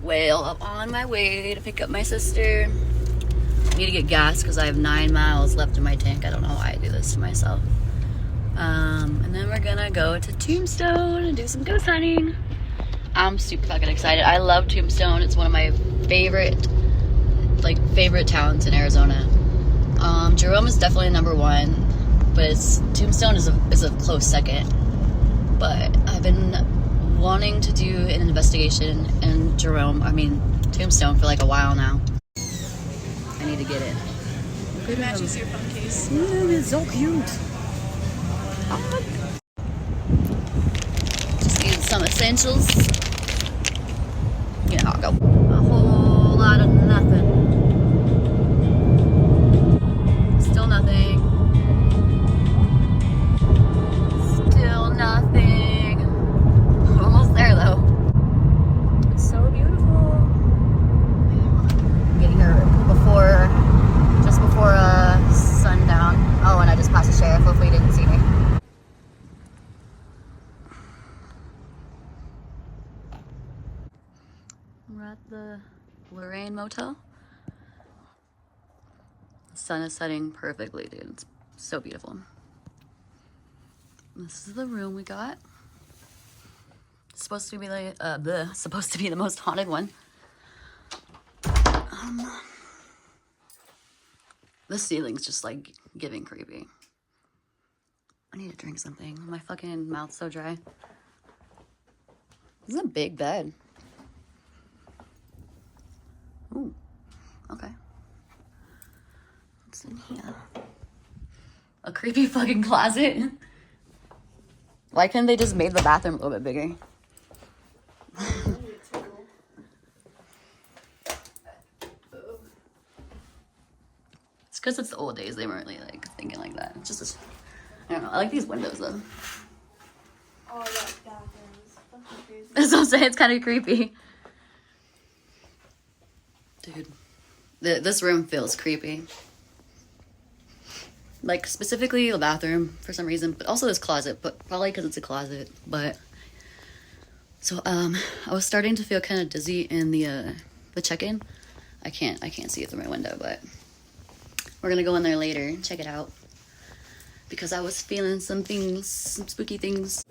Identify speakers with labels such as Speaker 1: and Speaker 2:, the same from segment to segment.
Speaker 1: Well, I'm on my way to pick up my sister. I need to get gas because I have 9 miles left in my tank. I don't know why I do this to myself. And then we're gonna go to Tombstone and do some ghost hunting. I'm super fucking excited. I love Tombstone. It's one of my favorite towns in Arizona. Jerome is definitely number one, but Tombstone is a close second. But I've been wanting to do an investigation in Tombstone for like a while now. I need to get it.
Speaker 2: It matches your phone case.
Speaker 1: It's so cute. Just need some essentials. You know how I go. A whole lot of nothing. Still nothing. Still nothing. We're almost there though. It's so beautiful. I'm getting here just before sundown. Oh, and I just passed the sheriff. Hopefully he didn't see me. We're at the Larian motel. The sun is setting perfectly, dude. It's so beautiful. This is the room we got. It's supposed to be like supposed to be the most haunted one. The ceiling's just like giving creepy. I need to drink something. My fucking mouth's so dry. This is a big bed. Ooh, okay. What's in here? A creepy fucking closet. Why couldn't they just made the bathroom a little bit bigger? It's because it's the old days. They weren't really like thinking like that. It's just, I don't know. I like these windows though.
Speaker 2: Oh, that bathrooms. Fucking crazy.
Speaker 1: That's what I'm saying. It's kind of creepy. Dude, this room feels creepy. Like, specifically the bathroom for some reason, but also this closet, but probably because it's a closet. But so I was starting to feel kind of dizzy in the check-in. I can't see it through my window, but we're gonna go in there later and check it out because I was feeling some spooky things.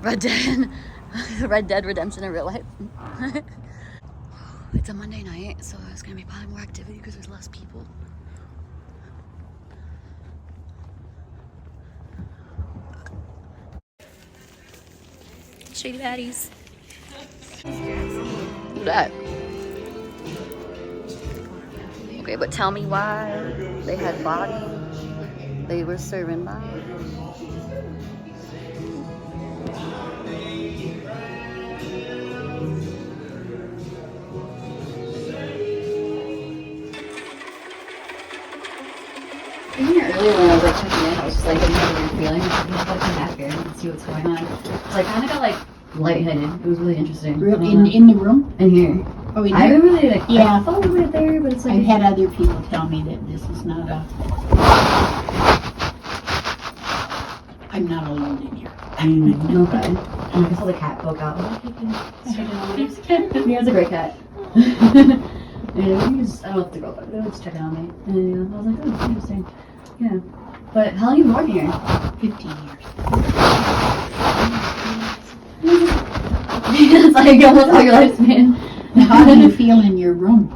Speaker 1: Red Dead. Red Dead Redemption in real life. It's a Monday night, so it's gonna be probably more activity because there's less people. Shady baddies. Who that? Okay, but tell me why they had body they were serving by. Earlier when I was like checking in, I was just like getting a weird feeling. I was like, come back here and see what's going on. So I kind of got like lightheaded. It was really interesting.
Speaker 3: In the room?
Speaker 1: In here.
Speaker 3: Oh,
Speaker 1: I haven't really like.
Speaker 3: Yeah.
Speaker 1: I felt a little bit there, but it's like
Speaker 3: I've had other people tell me that this is not a. I'm not alone in here.
Speaker 1: Okay. And I saw the cat poke out. I was like, yeah, it's a great cat. And he was, I don't know if the girl, but they were just checking on me. And I was like, oh, interesting. Yeah. But how long have you been working here?
Speaker 3: 15 years.
Speaker 1: It's like almost all your lifespan.
Speaker 3: How do you feel in your room?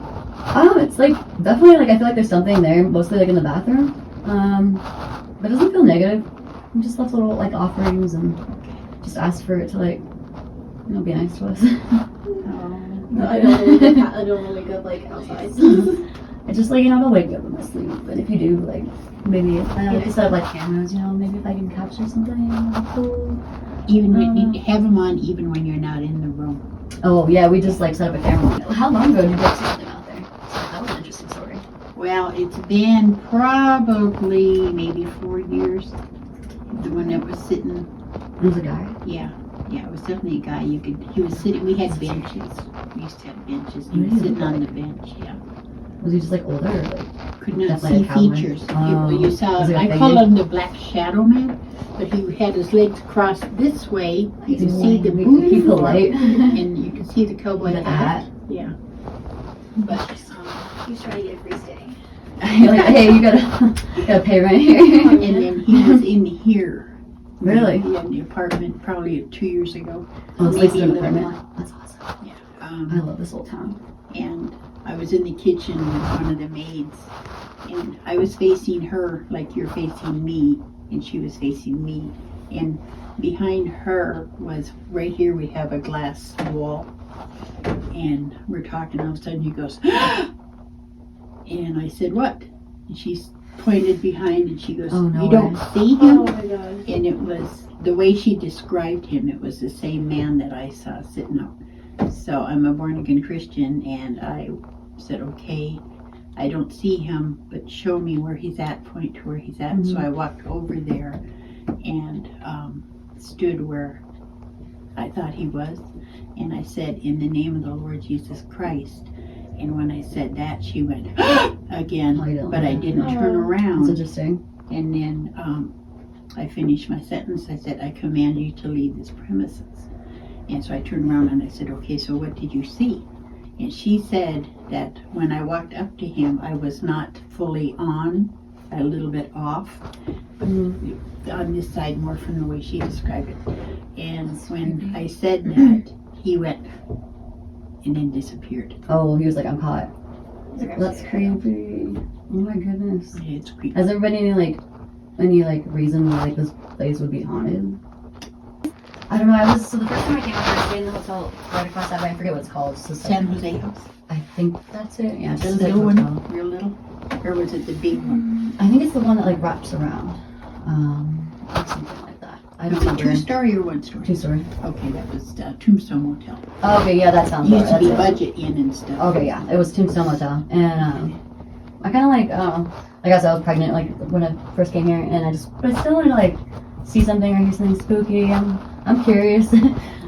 Speaker 1: It's like, definitely like, I feel like there's something there, mostly like in the bathroom. But it doesn't feel negative. I just left little like offerings and just asked for it to like, you know, be nice to us.
Speaker 2: No, I don't wake up like outside.
Speaker 1: I just like, you know, I don't wake up in my sleep. But if you do, like, maybe I like to set up like cameras, you know, maybe if I can capture something, that'd be cool.
Speaker 3: Even when you have them on, even when you're not in the room.
Speaker 1: Oh yeah, we just like set up a camera. How long ago did you guys see something out there? So that was an interesting story.
Speaker 3: Well, it's been probably maybe 4 years. The one that was sitting.
Speaker 1: It was a guy.
Speaker 3: Yeah, it was definitely a guy. He was sitting. We had benches. We used to have benches. He was sitting on the bench. Yeah.
Speaker 1: Was he just like older? Or, like,
Speaker 3: Could not
Speaker 1: definitely
Speaker 3: see
Speaker 1: a cowboy?
Speaker 3: features.
Speaker 1: Oh.
Speaker 3: You saw.
Speaker 1: Was he, like,
Speaker 3: I call
Speaker 1: faded?
Speaker 3: him the Black Shadow Man, but he had his legs crossed this way. You can see the
Speaker 1: He
Speaker 3: boots,
Speaker 1: polite.
Speaker 3: and you can see the cowboy
Speaker 1: The
Speaker 3: hat.
Speaker 1: hat.
Speaker 3: Yeah. But
Speaker 2: He was trying to get a free stay.
Speaker 1: You're like, hey, you gotta pay rent here.
Speaker 3: and then he was in here.
Speaker 1: Really?
Speaker 3: Yeah, in the apartment probably 2 years ago.
Speaker 1: Oh, it's
Speaker 3: Maybe
Speaker 1: like
Speaker 3: a
Speaker 1: an
Speaker 3: little
Speaker 1: apartment.
Speaker 3: more.
Speaker 1: That's awesome.
Speaker 3: Yeah.
Speaker 1: I love this old town.
Speaker 3: And I was in the kitchen with one of the maids, and I was facing her like you're facing me, and she was facing me. And behind her was, right here we have a glass wall, and we're talking, all of a sudden he goes, and I said, what? And she's pointed behind, and she goes,
Speaker 1: Oh, no
Speaker 3: you don't
Speaker 1: way.
Speaker 3: see
Speaker 2: Oh
Speaker 3: him?
Speaker 2: my god.
Speaker 3: And it was, the way she described him, it was the same man that I saw sitting up. So I'm a born-again Christian, and I said, okay, I don't see him, but show me where he's at, point to where he's at.
Speaker 1: Mhm.
Speaker 3: So I walked over there and stood where I thought he was, and I said, in the name of the Lord Jesus Christ. And when I said that, she went again,
Speaker 1: Oh, you don't
Speaker 3: but I
Speaker 1: like that.
Speaker 3: didn't turn
Speaker 2: Oh.
Speaker 3: around.
Speaker 1: That's interesting.
Speaker 3: And then I finished my sentence. I said, I command you to leave this premises. And so I turned around and I said, okay, so what did you see? And she said that when I walked up to him, I was not fully on, a little bit off, on this side more from the way she described it. And when I said that, he went and then disappeared.
Speaker 1: Oh, he was like, I'm caught.
Speaker 2: Okay.
Speaker 1: That's creepy. Oh my goodness.
Speaker 3: Yeah, it's creepy.
Speaker 1: Has there been any reason why like this place would be haunted? I don't know. So the first time I came out, I stayed in the hotel right across that way. I forget what it's called. It's just,
Speaker 3: San Jose House?
Speaker 1: I think that's it. Yeah,
Speaker 3: The
Speaker 1: San Jose
Speaker 3: little
Speaker 1: Hotel.
Speaker 3: one? Real little? Or was it the big one?
Speaker 1: I think it's the one that like wraps around, or something like that. I don't
Speaker 3: Was it
Speaker 1: remember.
Speaker 3: 2-story or 1-story?
Speaker 1: 2-story.
Speaker 3: Okay, that was Tombstone Motel.
Speaker 1: Oh, okay, yeah, that sounds
Speaker 3: It
Speaker 1: right.
Speaker 3: used to be
Speaker 1: That's it.
Speaker 3: budget in and stuff.
Speaker 1: Okay, yeah, it was Tombstone Motel, and I kind of like, I guess I was pregnant like when I first came here, and but I still want to like see something or hear something spooky. I'm curious,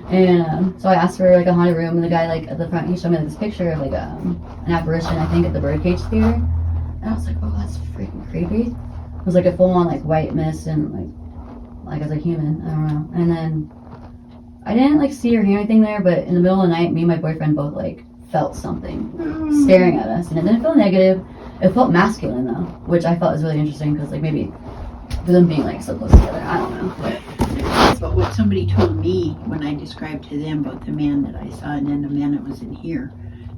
Speaker 1: and so I asked for like a haunted room, and the guy like at the front, he showed me like, this picture of like an apparition, I think, at the Birdcage Theater, and I was like, oh, that's freaking creepy. It was like a full-on like white mist and like as a human, I don't know, and then I didn't like see or hear anything there, but in the middle of the night, me and my boyfriend both like felt something staring at us, and it didn't feel negative. It felt masculine though, which I felt was really interesting because like maybe them being like so close together, I don't know. But
Speaker 3: But what somebody told me when I described to them about the man that I saw and then the man that was in here,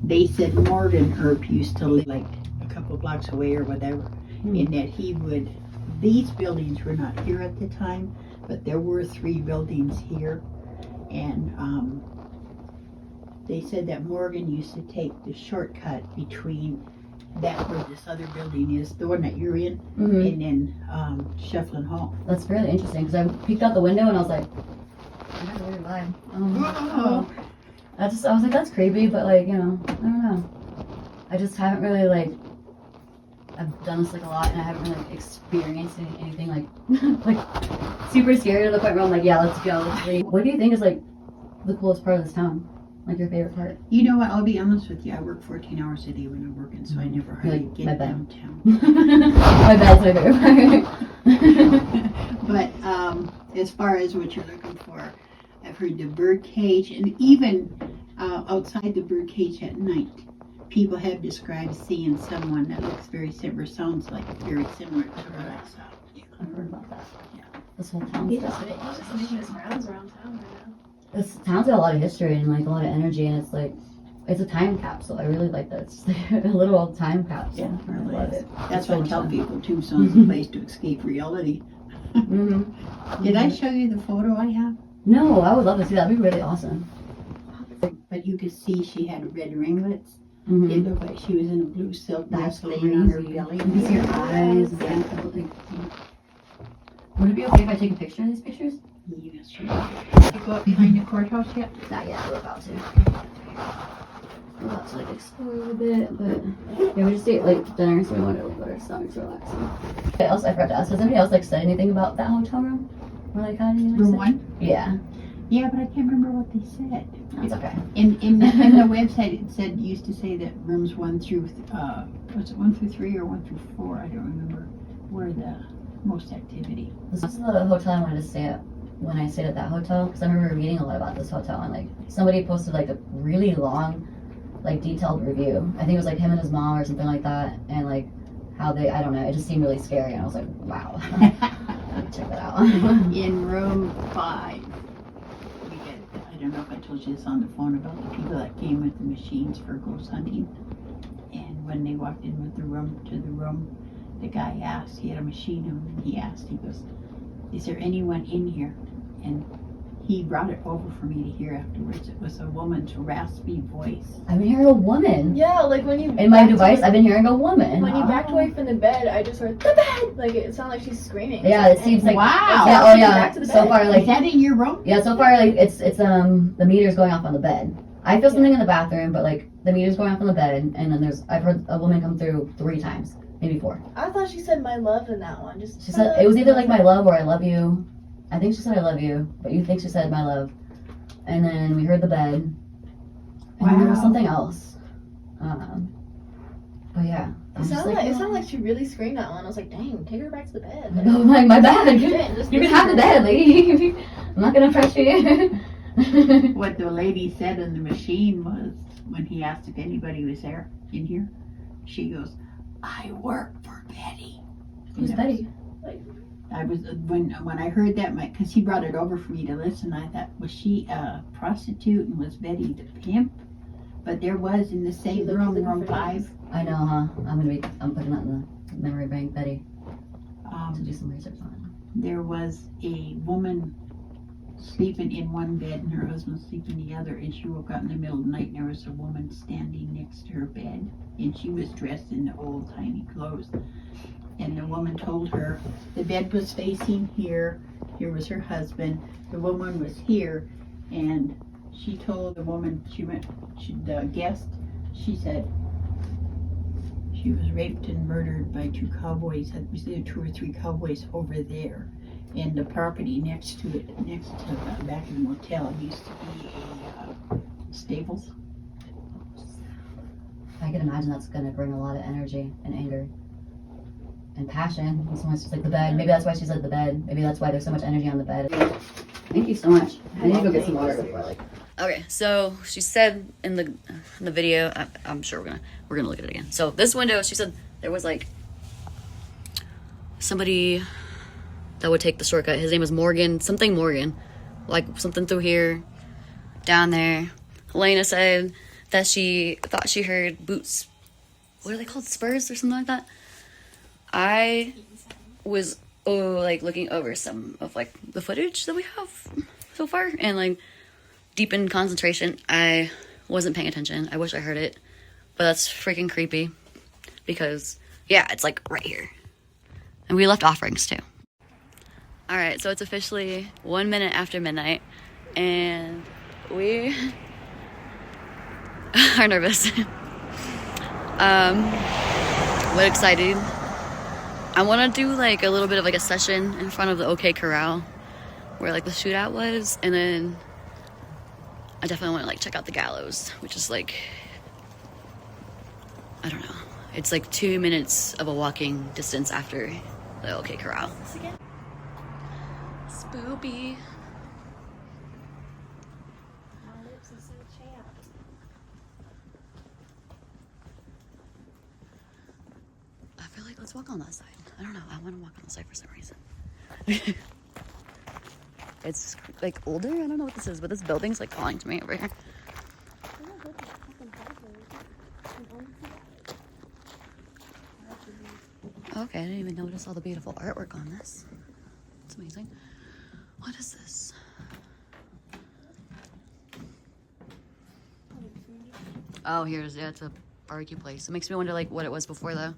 Speaker 3: they said Morgan Earp used to live like a couple blocks away or whatever, and that he would, these buildings were not here at the time, but there were 3 buildings here, and they said that Morgan used to take the shortcut between that where this other building is, the one that you're in, and then Shefflin Hall.
Speaker 1: That's really interesting because I peeked out the window and I was like, I got a weird vibe. I was like, that's creepy, but like, you know, I don't know. I just haven't really like, I've done this like a lot and I haven't really like, experienced anything like, like super scary to the point where I'm like, yeah, let's go. Let's leave. What do you think is like the coolest part of this town? Like your favorite part?
Speaker 3: You know what, I'll be honest with you, I work 14 hours a day when I'm working, so I never hardly
Speaker 1: Like,
Speaker 3: get
Speaker 1: my bad.
Speaker 3: downtown.
Speaker 1: My bed's my favorite part.
Speaker 3: But as far as what you're looking for, I've heard the bird cage, and even outside the bird cage at night, people have described seeing someone that looks very similar, sounds like very similar to what I saw.
Speaker 1: I've heard about that.
Speaker 3: Yeah.
Speaker 1: This whole town.
Speaker 2: He's just making his rounds around town right now.
Speaker 1: This town's got a lot of history and like a lot of energy, and it's like it's a time capsule. I really like that. It's like a little time capsule.
Speaker 3: Yeah,
Speaker 1: I love it.
Speaker 3: That's
Speaker 1: So
Speaker 3: what I
Speaker 1: much
Speaker 3: tell
Speaker 1: fun.
Speaker 3: people. Tombstone's a place to escape reality. Did I show you the photo I have?
Speaker 1: No, I would love to see that. That'd be really awesome.
Speaker 3: But you could see she had red ringlets.
Speaker 1: Mm-hmm.
Speaker 3: It looked like she was in a blue silk
Speaker 1: That's
Speaker 3: dress laying on her
Speaker 1: crazy.
Speaker 3: belly.
Speaker 1: You can see her eyes. And everything. Would it be okay if I take a picture of these pictures?
Speaker 3: Yes, sure. Did you go up behind the courthouse yet?
Speaker 1: Not yet. We're about to. We're about to like explore a little bit, but yeah, we just ate like dinner, so we wanted to let our stomachs relax. What else? I forgot to ask. Has anybody else like said anything about that hotel room? Or like had anything?
Speaker 3: Room
Speaker 1: said?
Speaker 3: 1?
Speaker 1: Yeah.
Speaker 3: Yeah, but I can't remember what they said.
Speaker 1: That's okay.
Speaker 3: In the website, it said used to say that rooms 1 through was it 1 through 3 or 1 through 4? I don't remember. Were the most activity.
Speaker 1: This is the hotel I wanted to stay at when I stayed at that hotel, because I remember reading a lot about this hotel, and like somebody posted like a really long, like detailed review. I think it was like him and his mom or something like that, and like how they, I don't know, it just seemed really scary, and I was like, wow. Check that out.
Speaker 3: In room 5, we get, I don't know if I told you this on the phone about the people that came with the machines for ghost hunting. And when they walked in with the room, the guy asked, he had a machine, and he asked, he goes, is there anyone in here? And he brought it over for me to hear afterwards. It was a woman's raspy voice.
Speaker 1: I've been hearing a woman.
Speaker 2: Yeah, like when you
Speaker 1: In my
Speaker 2: backed
Speaker 1: device,
Speaker 2: away-
Speaker 1: I've been hearing a woman.
Speaker 2: when you backed away from the bed, I just heard the bed. Like it sounded like she's screaming.
Speaker 1: Yeah, it seems like
Speaker 3: Wow.
Speaker 1: Yeah, oh yeah.
Speaker 2: Back to the
Speaker 1: So
Speaker 2: bed.
Speaker 1: far,
Speaker 3: Is
Speaker 1: like
Speaker 3: that in your room?
Speaker 1: yeah, so far like it's the meter's going off on the bed. I feel something in the bathroom, but like the meter's going off on the bed, and then I've heard a woman come through 3 times, maybe 4.
Speaker 2: I thought she said my love in that one. Just
Speaker 1: She said it was either like my love or I love you. I think she said I love you, but you think she said my love. And then we heard the bed, and then there was
Speaker 3: Wow.
Speaker 1: something else. But yeah,
Speaker 2: It sounded like she really screamed that one. I was like, dang, take her back to the bed. Like,
Speaker 1: oh my bad.
Speaker 2: shit, just
Speaker 1: You can
Speaker 2: listen
Speaker 1: have
Speaker 2: to
Speaker 1: the
Speaker 2: her.
Speaker 1: bed, lady. I'm not gonna pressure you.
Speaker 3: What the lady said in the machine was, when he asked if anybody was there in here, she goes, I work for Betty.
Speaker 1: Who's
Speaker 3: And I was-
Speaker 1: Betty?
Speaker 3: I was when I heard that, because he brought it over for me to listen. I thought, was she a prostitute and was Betty the pimp? But there was in the same room, room 5.
Speaker 1: I know, huh? I'm putting that in the memory bank, Betty, to do some research on
Speaker 3: There was a woman sleeping in one bed and her husband sleeping in the other, and she woke up in the middle of the night and there was a woman standing next to her bed, and she was dressed in the old timey clothes. And the woman told her the bed was facing here was her husband, the woman was here, and she told the woman, the guest, she said she was raped and murdered by 2 cowboys. It was either 2 or 3 cowboys over there. And the property next to it, next to the back of the motel, used to be a stables.
Speaker 1: I can imagine that's gonna bring a lot of energy and anger and passion. When someone's just like the bed. Maybe that's why she said the bed. Maybe that's why there's so much energy on the bed. Thank you so much. I need to go get some water before like. Okay, so she said in the video, I'm sure we're gonna look at it again. So this window, she said there was like somebody that would take the shortcut. His name was Morgan, something Morgan. Like something through here, down there. Helena said that she thought she heard boots. What are they called? Spurs or something like that? I was like looking over some of like the footage that we have so far, and like deep in concentration, I wasn't paying attention. I wish I heard it, but that's freaking creepy because yeah, it's like right here, and we left offerings too. All right, so it's officially 1 minute after midnight, and we are nervous. But excited. I want to do like a little bit of like a session in front of the OK Corral where like the shootout was, and then I definitely want to like check out the gallows, which is like, I don't know, it's like 2 minutes of a walking distance after the OK Corral. Spoopy. I feel like let's walk on that side. I don't know. I want to walk on the side for some reason. It's like older. I don't know what this is, but this building's like calling to me over here. Okay, I didn't even notice all the beautiful artwork on this. It's amazing. What is this? Oh, here's, yeah, it's a barbecue place. It makes me wonder like what it was before though.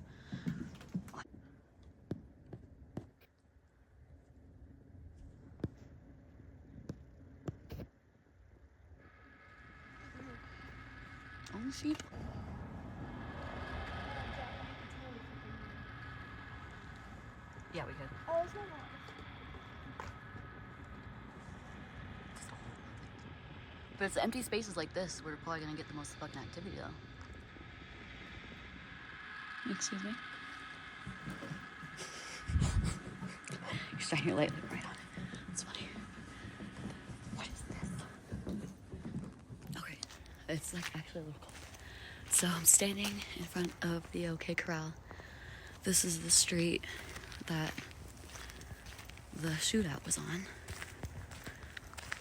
Speaker 1: Oh, sheep. Yeah, we could.
Speaker 2: Oh, it's not.
Speaker 1: But it's empty spaces like this where we're probably gonna get the most fucking activity though. Excuse me? You're shining your light like right on it. It's funny. What is this? Okay, it's like actually a little cold. So I'm standing in front of the OK Corral. This is the street that the shootout was on.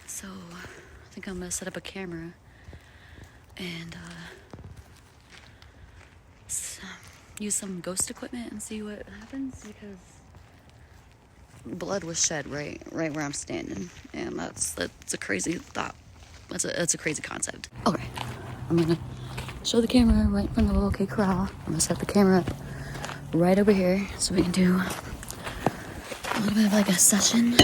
Speaker 1: So I think I'm gonna set up a camera and use some ghost equipment and see what happens, because blood was shed right where I'm standing, and that's a crazy thought. That's a crazy concept. Okay, I'm gonna show the camera right in front of the OK Corral. I'm gonna set the camera up right over here so we can do a little bit of like a session.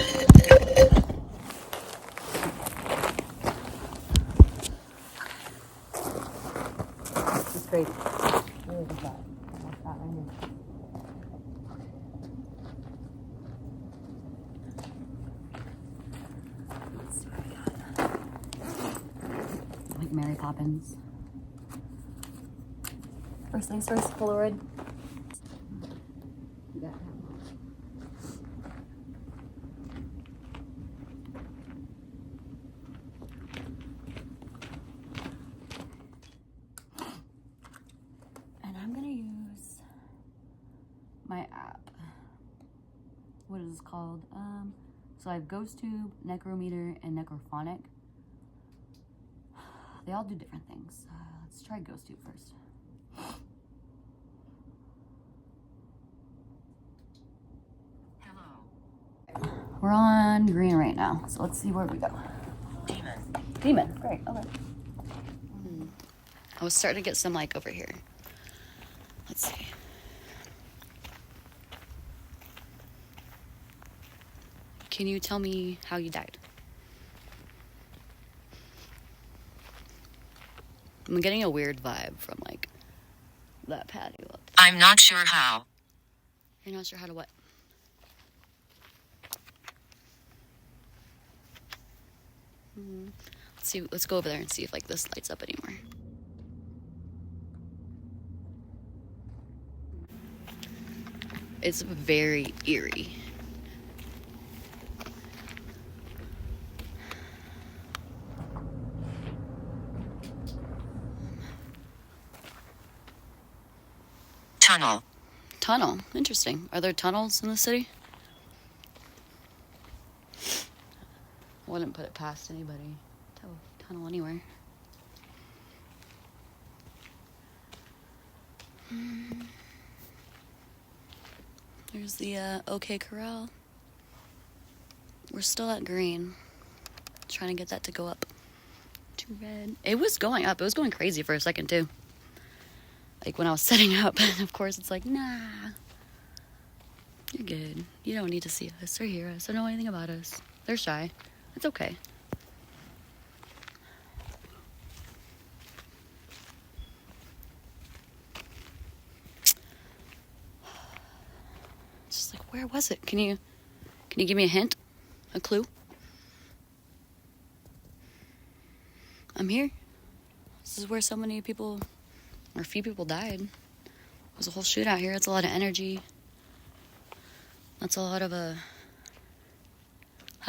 Speaker 1: It's crazy. Really good vibe. Let's see what we got. Like Mary Poppins. First things first, Polaroid. You got that. And I'm gonna use my app. What is this called? So I have GhostTube, Necrometer, and Necrophonic. They all do different things. Let's try GhostTube first. We're on green right now, so let's see where we go. Demon, great, okay. I was starting to get some like over here. Let's see. Can you tell me how you died? I'm getting a weird vibe from like that patio up there.
Speaker 4: I'm not sure how.
Speaker 1: You're not sure how to what? Let's see. Let's go over there and see if like this lights up anymore. It's very eerie.
Speaker 4: Tunnel.
Speaker 1: Tunnel. Interesting. Are there tunnels in the city? I wouldn't put it past anybody to tunnel anywhere. There's the OK Corral. We're still at green. Trying to get that to go up to red. It was going up. It was going crazy for a second too. Like when I was setting up, and of course it's like, nah. You're good. You don't need to see us or hear us or know anything about us. They're shy. It's okay. It's just like, where was it? Can you give me a hint? A clue? I'm here. This is where so many people, or a few people died. There was a whole shootout here. It's a lot of energy. That's a lot of had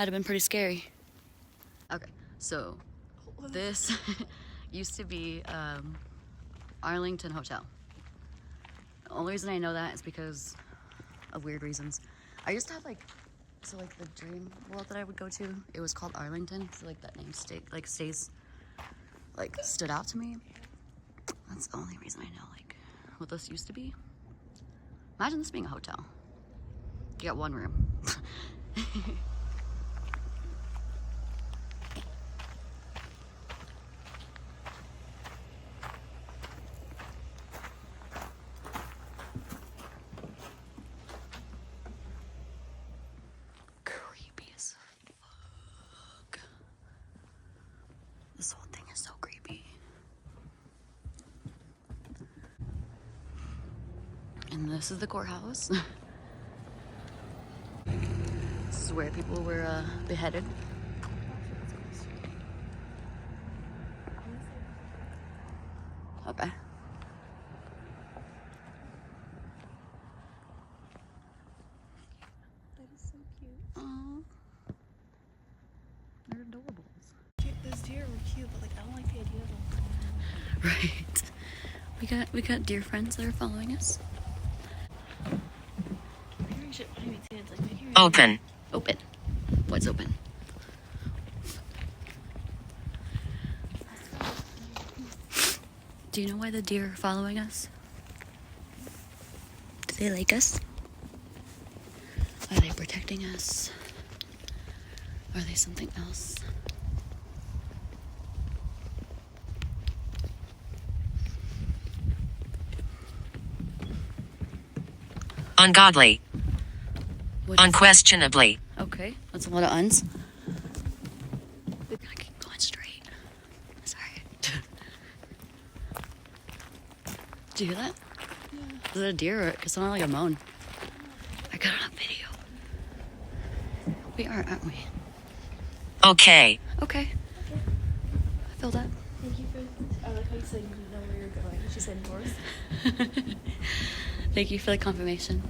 Speaker 1: have been pretty scary. Okay, so this used to be Arlington Hotel. The only reason I know that is because of weird reasons. I used to have like the dream world that I would go to, it was called Arlington. So like that name stood out to me. That's the only reason I know like what this used to be. Imagine this being a hotel. You got one room. Creepy as fuck. This whole thing is so creepy. And this is the courthouse. This is where people were beheaded. Okay.
Speaker 2: That is so cute.
Speaker 1: Aww. They're adorables.
Speaker 2: Those deer were cute, but like I don't like the idea of them.
Speaker 1: Right. We got dear friends that are following us.
Speaker 4: Open.
Speaker 1: Open. What's open? Do you know why the deer are following us? Do they like us? Are they protecting us? Are they something else?
Speaker 4: Ungodly.
Speaker 1: What is
Speaker 4: Unquestionably.
Speaker 1: Okay, that's a lot of uns. I keep going straight. Sorry. Did you hear that?
Speaker 2: Yeah.
Speaker 1: Is it a deer or it sounded like a moan? I got it on video. We are, aren't we?
Speaker 4: Okay.
Speaker 1: Okay. I feel that.
Speaker 2: Thank you for. I like how you said you didn't know where you're going. She said north.
Speaker 1: Thank you for the confirmation.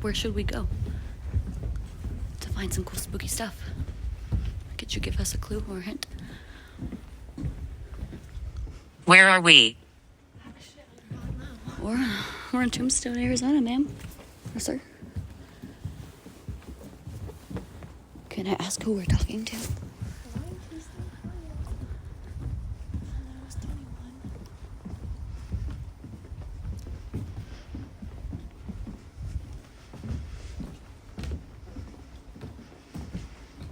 Speaker 1: Where should we go to find some cool spooky stuff? Could you give us a clue or a hint?
Speaker 4: Where are we?
Speaker 1: We're in Tombstone, Arizona, ma'am. Or sir. Can I ask who we're talking to?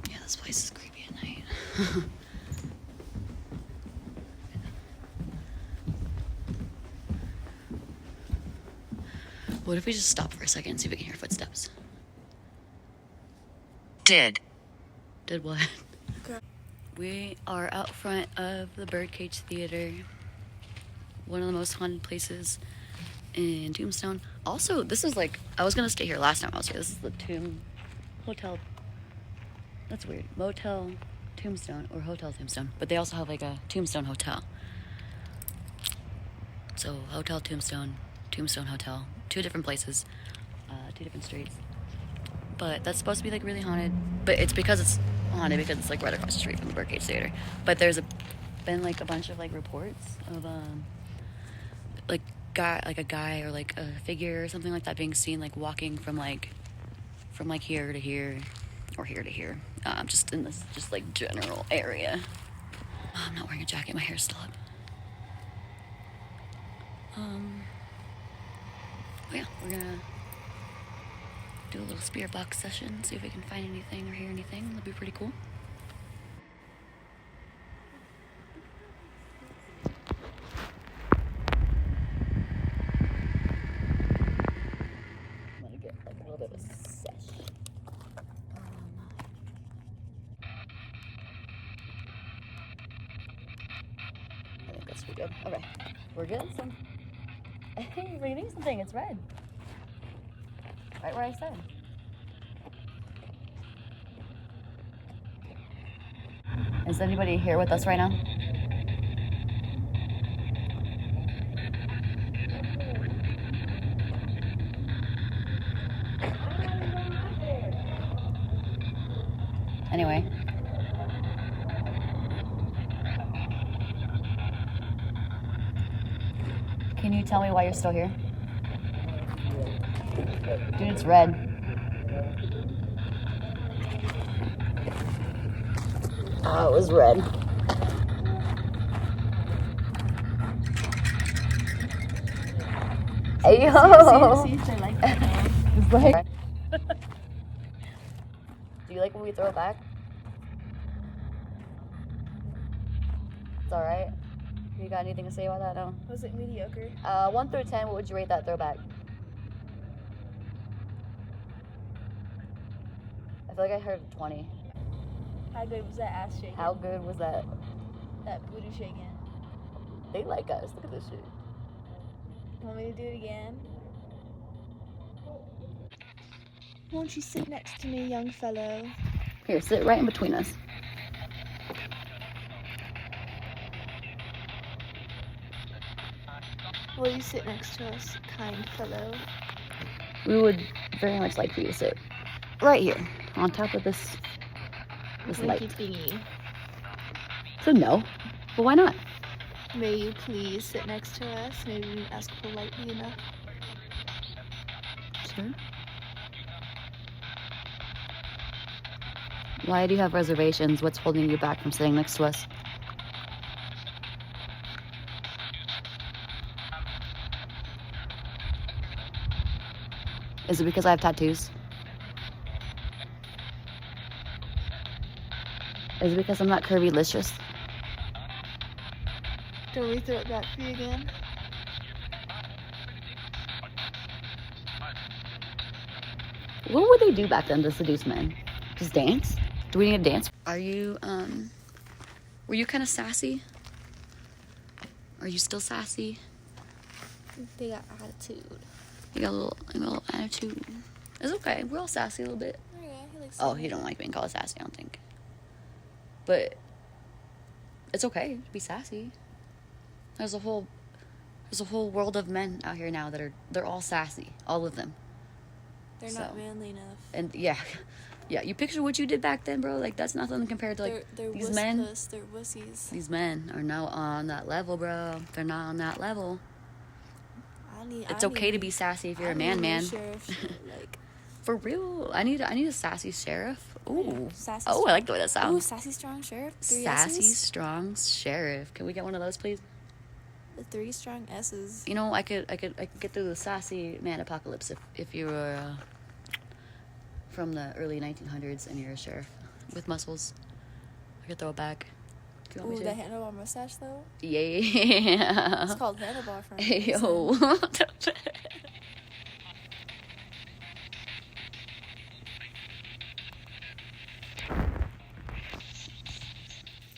Speaker 1: Yeah, this place is creepy at night. What if we just stop for a second and see if we can hear footsteps?
Speaker 4: Did
Speaker 1: Did what?
Speaker 2: Okay.
Speaker 1: We are out front of the Birdcage Theater, one of the most haunted places in Tombstone. Also, this is like, I was gonna stay here last time I was here. This is the Hotel. That's weird. Motel Tombstone or Hotel Tombstone, but they also have like a Tombstone Hotel. So Hotel Tombstone, Tombstone Hotel, two different places, two different streets. But that's supposed to be like really haunted. But it's because it's haunted because it's like right across the street from the Birdcage Theater. But there's been like a bunch of like reports of like guy or like a figure or something like that being seen like walking from here to here or here to here, just in this just like general area. I'm not wearing a jacket, my hair's still up. Yeah, we're gonna do a little spirit box session, see if we can find anything or hear anything. That'd be pretty cool. I'm gonna get like a little bit of a sesh. I think that's pretty good. Okay, we're getting some. We're getting something. It's red. Right where I said. Is anybody here with us right now? Anyway. Can you tell me why you're still here? Dude, it's red. Oh, it was red. Hey, yo!
Speaker 2: See if they like that.
Speaker 1: It's like... Do you like when we throw it back? It's alright. You got anything to say about that? No?
Speaker 2: Was it mediocre?
Speaker 1: 1 through 10, what would you rate that throwback? I feel like I heard 20.
Speaker 2: How good was that ass shaking?
Speaker 1: How good was that?
Speaker 2: That booty shaking.
Speaker 1: They like us. Look at this shit.
Speaker 2: Want me to do it again? Won't you sit next to me, young fellow?
Speaker 1: Here, sit right in between us.
Speaker 2: Will you sit next to us, kind fellow?
Speaker 1: We would very much like for you to sit right here on top of this light.
Speaker 2: Winky thingy.
Speaker 1: So no, but why not?
Speaker 2: May you please sit next to us? Maybe we can ask politely enough.
Speaker 1: Sure. Why do you have reservations? What's holding you back from sitting next to us? Is it because I have tattoos? Is it because I'm not curvy-licious?
Speaker 2: Don't we throw it back for you again?
Speaker 1: What would they do back then to seduce men? Just dance? Do we need to dance? Are you, were you kind of sassy? Are you still sassy?
Speaker 2: They got attitude.
Speaker 1: You got a little attitude. It's okay. We're all sassy a little bit.
Speaker 2: Oh, yeah, he likes
Speaker 1: Oh, he don't like being called sassy, I don't think. But it's okay to be sassy. There's a whole world of men out here now they're all sassy, all of them.
Speaker 2: They're not manly enough.
Speaker 1: And yeah, you picture what you did back then, bro. Like that's nothing compared to like
Speaker 2: they're
Speaker 1: these men.
Speaker 2: They're wussies.
Speaker 1: These men are not on that level, bro. They're not on that level. It's okay to be sassy if you're a man.
Speaker 2: Like,
Speaker 1: for real, I need a sassy sheriff. Ooh,
Speaker 2: sassy
Speaker 1: oh, I like the way that sounds.
Speaker 2: Ooh, sassy strong sheriff. 3
Speaker 1: Sassy
Speaker 2: S's?
Speaker 1: strong sheriff. Can we get one of those, please?
Speaker 2: The 3 strong S's.
Speaker 1: You know, I could get through the sassy man apocalypse if you were from the early 1900s and you're a sheriff with muscles. I could throw it back. If you want
Speaker 2: Ooh,
Speaker 1: me
Speaker 2: that
Speaker 1: to.
Speaker 2: handlebar mustache though.
Speaker 1: Yeah.
Speaker 2: It's called handlebar for a
Speaker 1: Hey
Speaker 2: reason.
Speaker 1: yo.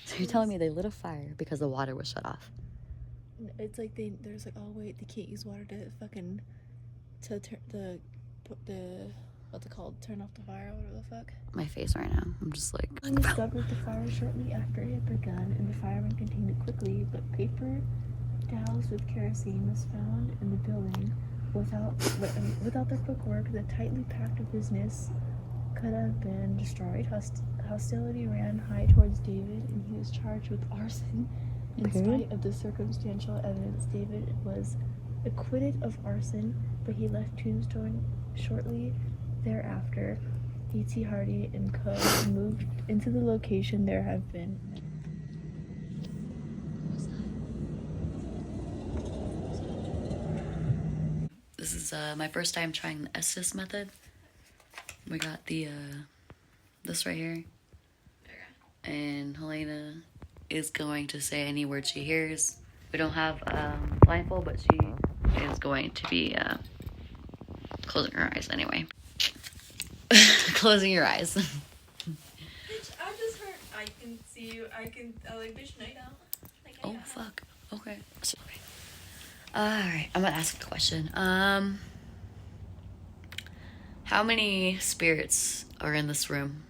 Speaker 1: So you're telling me they lit a fire because the water was shut off?
Speaker 2: It's like there's like, oh wait, they can't use water to fucking to turn the what's it called? Turn off the fire or whatever the fuck.
Speaker 1: My face right now. I'm just like.
Speaker 2: We discovered the fire shortly after it had begun, and the firemen contained it quickly. But paper doused with kerosene was found in the building. Without the footwork, the tightly packed business could have been destroyed. Hostility ran high towards David, and he was charged with arson. In spite of the circumstantial evidence, David was acquitted of arson, but he left Tombstone shortly thereafter. E.T. Hardy and co. moved into the location. There have been
Speaker 1: This is my first time trying the Estus method. We got the this right here, and Helena is going to say any word she hears. We don't have blindfold, but she is going to be closing her eyes anyway. Closing your eyes.
Speaker 5: Bitch, I just heard I can see you. I like, bitch, no, you don't. Like,
Speaker 1: Oh, fuck. Okay. Alright, I'm gonna ask a question. How many spirits are in this room?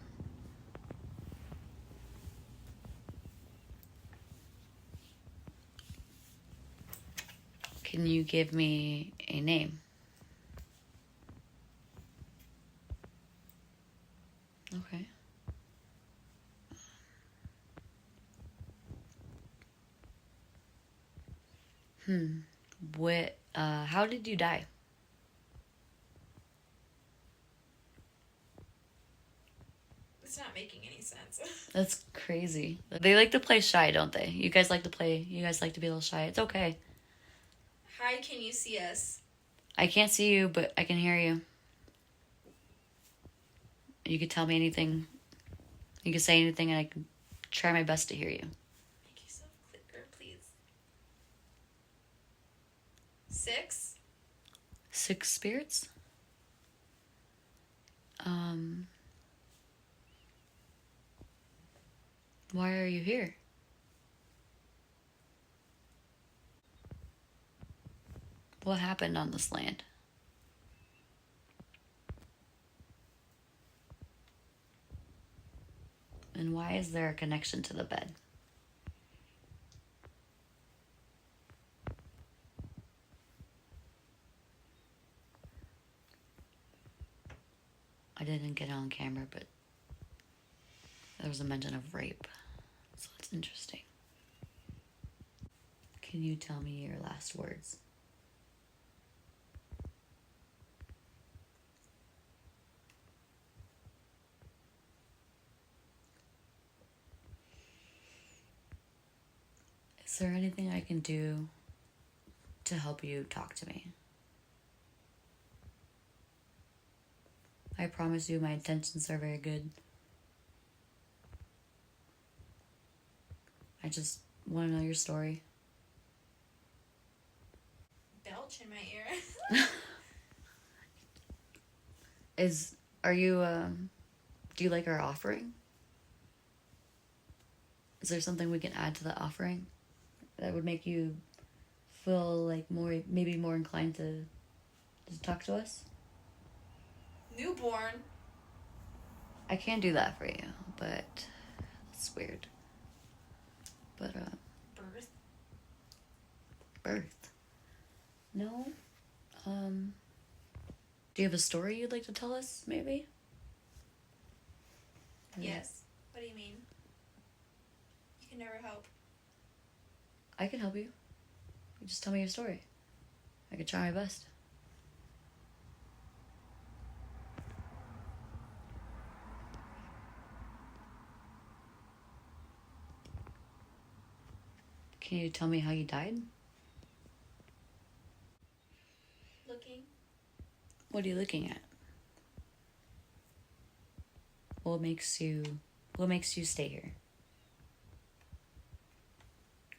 Speaker 1: Can you give me a name? Okay. How did you die?
Speaker 5: It's not making any sense.
Speaker 1: That's crazy. They like to play shy, don't they? You guys like to be a little shy. It's okay.
Speaker 5: Hi, can you see us?
Speaker 1: I can't see you, but I can hear you. You could tell me anything. You could say anything, and I can try my best to hear you.
Speaker 5: Make yourself clearer, please. 6?
Speaker 1: 6 spirits? Why are you here? What happened on this land? And why is there a connection to the bed? I didn't get it on camera, but there was a mention of rape. So it's interesting. Can you tell me your last words? Is there anything I can do to help you talk to me? I promise you my intentions are very good. I just want to know your story.
Speaker 5: Belch in my ear.
Speaker 1: Do you like our offering? Is there something we can add to the offering that would make you feel like maybe more inclined to talk to us?
Speaker 5: Newborn.
Speaker 1: I can do that for you, but it's weird. But birth. No. Do you have a story you'd like to tell us, maybe?
Speaker 5: Yes. What do you mean? You can never help.
Speaker 1: I can help you. You just tell me your story. I could try my best. Can you tell me how you died?
Speaker 5: Looking.
Speaker 1: What are you looking at? What makes you stay here?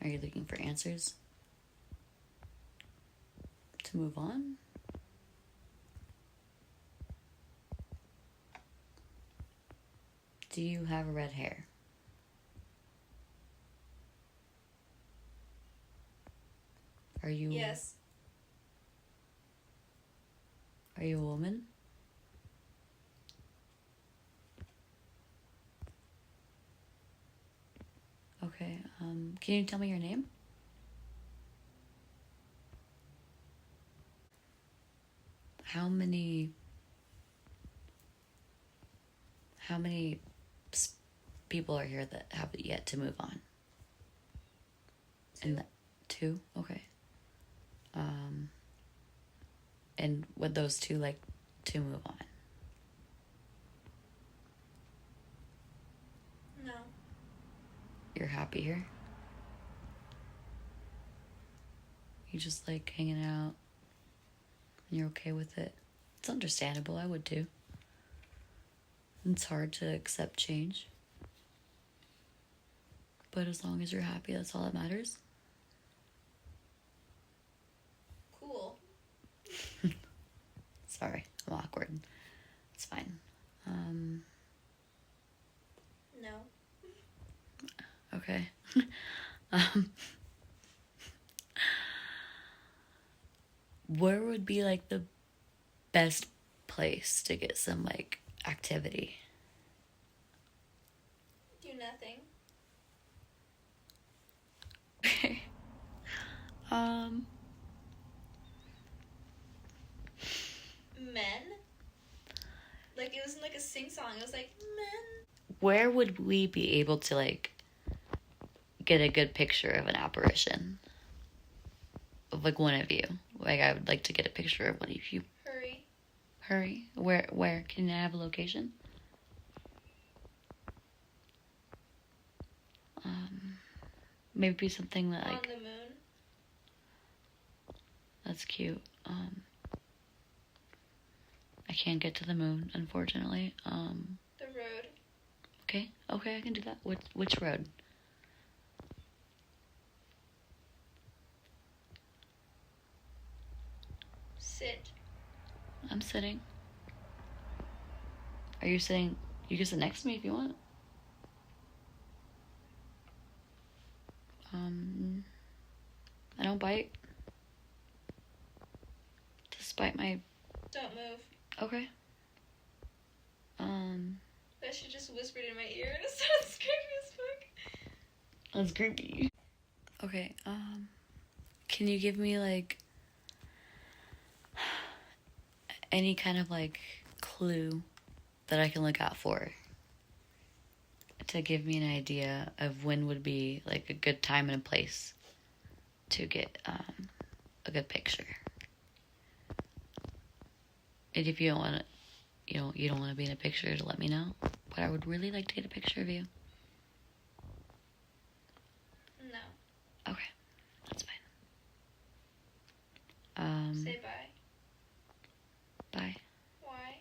Speaker 1: Are you looking for answers? To move on? Do you have red hair? Are you
Speaker 5: Yes.
Speaker 1: Are you a woman? Okay, can you tell me your name? How many people are here that have yet to move on?
Speaker 5: Two.
Speaker 1: And 2? Okay. And would those two like to move on?
Speaker 5: No.
Speaker 1: You're happy here? You just like hanging out and you're okay with it? It's understandable, I would too. It's hard to accept change. But as long as you're happy, that's all that matters.
Speaker 5: Cool.
Speaker 1: Sorry, I'm awkward. It's fine.
Speaker 5: No.
Speaker 1: Okay. um, where would be like the best place to get some like activity?
Speaker 5: Do nothing.
Speaker 1: Okay.
Speaker 5: Men? Like, it wasn't like a sing-song. It was like, men.
Speaker 1: Where would we be able to like get a good picture of an apparition? Of like one of you. Like I would like to get a picture of one of you.
Speaker 5: Hurry.
Speaker 1: Hurry. Where? Can I have a location? Maybe something that like
Speaker 5: On the moon.
Speaker 1: that's cute. I can't get to the moon, unfortunately.
Speaker 5: The road.
Speaker 1: Okay, I can do that. Which road?
Speaker 5: Sit.
Speaker 1: I'm sitting. Are you sitting? You can sit next to me if you want. I don't bite. Despite my...
Speaker 5: Don't move.
Speaker 1: Okay.
Speaker 5: That shit just whispered in my ear and it sounded creepy as fuck.
Speaker 1: That's creepy. Okay, can you give me, like, any kind of, like, clue that I can look out for to give me an idea of when would be, like, a good time and a place to get, a good picture? And if you don't want to, you don't want to be in a picture, to let me know. But I would really like to get a picture of you.
Speaker 5: No.
Speaker 1: Okay, that's fine.
Speaker 5: Say bye.
Speaker 1: Bye.
Speaker 5: Why?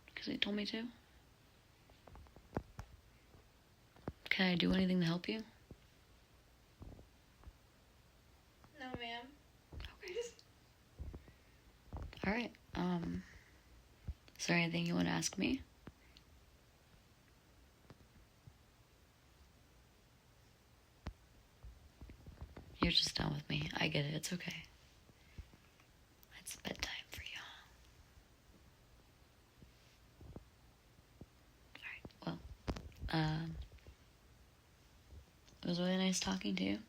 Speaker 1: Because they told me to. Can I do anything to help you?
Speaker 5: No, ma'am.
Speaker 1: Okay. All right. Is there anything you want to ask me? You're just done with me. I get it. It's okay. It's bedtime for you. All right. Well, it was really nice talking to you.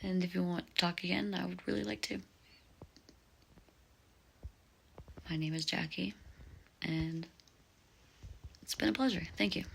Speaker 1: And if you want to talk again, I would really like to. My name is Jackie, and it's been a pleasure. Thank you.